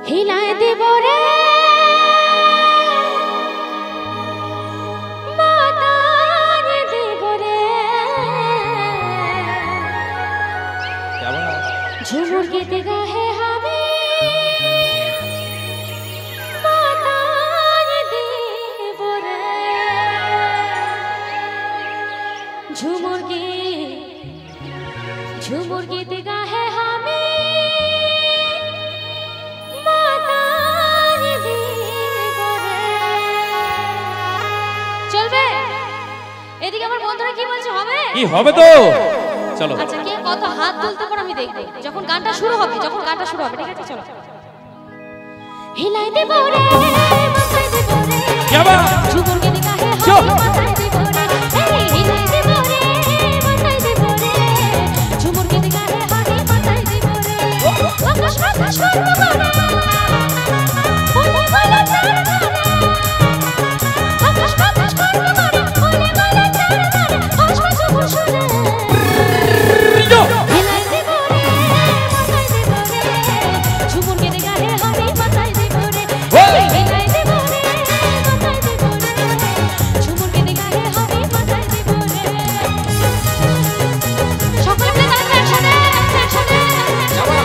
হিলায় দেব রে মাতায় দেব রে ঝুমুর গীতে গাহে হবে মাতায় দেব রে ঝুমুর গীতে গাহে হবে চলবে এদিকে আমার বন্ধুরা কি বলছে হবে কি হবে তো চলো আচ্ছা কে কত হাত তুলতে পারো আমি দেখব যখন গানটা শুরু হবে ঠিক আছে চলো হিলাই দেব রে মাথায় দেব রে যাবা ঝুমুর গীতে গাহে হবে মাথায় দেব রে হিলাই দেব রে মাথায় দেব রে ঝুমুর গীতে গাহে হবে মাথায় দেব রে আকাশ বাতাস করব করে বলে বলে তার আকাশ বাতাস করব করে বলে বলে তার আসবে ঝুমুর সুরে হিলাই দেব রে মাথায় দেব রে ঝুমুর গীতে গাহে হবে মাথায় দেব রে হিলাই দেব রে মাথায় দেব রে ঝুমুর গীতে গাহে হবে মাথায় দেব রে সকলে মিলে গাইবে একসাথে যাবা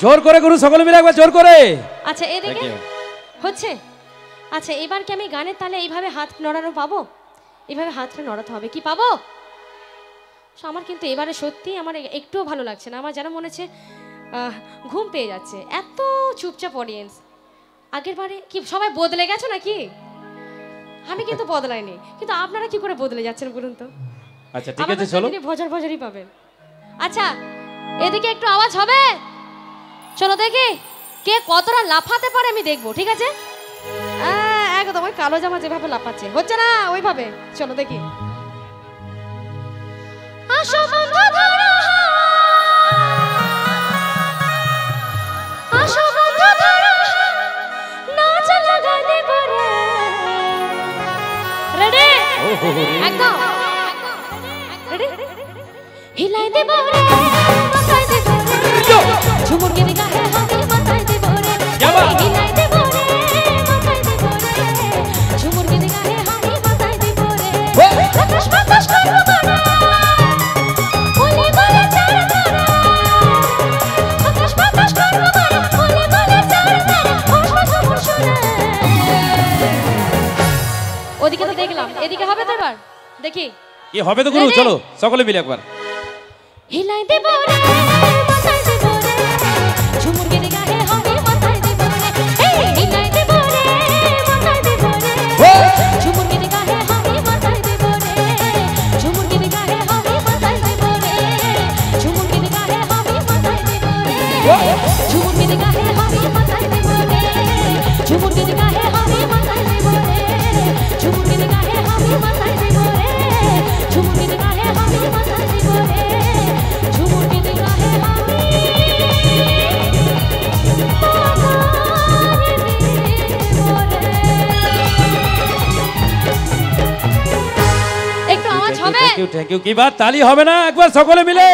জোর করে করুন সকলে মিলে একবার জোর করে আচ্ছা এদিকে হচ্ছে আচ্ছা এবার কি আমি গানের তালে এইভাবে হাত নড়ানো পাবো এইভাবে হাতটা নড়াতে হবে কি পাবো আমার কিন্তু এবারে সত্যি আমার একটুও ভালো লাগছে না আমার যেন মনে হচ্ছে ঘুম পেয়ে যাচ্ছে এত চুপচাপ অডিয়েন্স আগের বারে কি সবাই বদলে গেছো নাকি আমি কিন্তু বদলাইনি কিন্তু আপনারা কি করে বদলে যাচ্ছেন বলুন তো আচ্ছা ঠিক আছে চলো ভজারই পাবেন আচ্ছা এদিকে একটু আওয়াজ হবে চলো দেখি কে কতটা লাফাতে পারে আমি দেখবো ঠিক আছে একদম ওই কালো জামা যেভাবে লাফাচ্ছে হচ্ছে না ওইভাবে চলো দেখি আসো বন্ধু ধরো আসো বন্ধু ধরো নাচ লাগা দেব রে রেডি একদম রেডি হিলাই দেব রে মাথায় দেব রে ঝুমুর গীতে গাহে হবে মাথায় দেব রে হিলাই দেব রে মাথায় দেব রে ঝুমুর গীতে গাহে হবে মাথায় দেব রে আকাশ বাতাস করব দেখি কি হবে তো গুরু, Ready? চলো সকলে মিলে একবার। হিলাই দেব রে মাথায় দেব রে ঝুমুর গিরে গায়ে আমি মাথায় দেব রে এই হিলাই দেব রে মাথায় দেব রে ঝুমুর গিরে গায়ে আমি মাথায় দেব রে ঝুমুর গিরে গায়ে আমি মাথায় দেব রে ঝুমুর গিরে গায়ে আমি মাথায় দেব রে ঝুমুর গিরে গায়ে আমি মাথায় দেব রে ঝুমুর গিরে গায়ে আমি মাথায় দেব রে ঝুমুর গিরে গায়ে আমি মাথায় দেব রে ঝুমুর গিরে গায়ে আমি মাথায় দেব রে ঝুমুর গিরে গায়ে আমি একটু আওয়াজ হবে থ্যাংক ইউ, কি বাত, তালি হবে না একবার সকলে মিলে?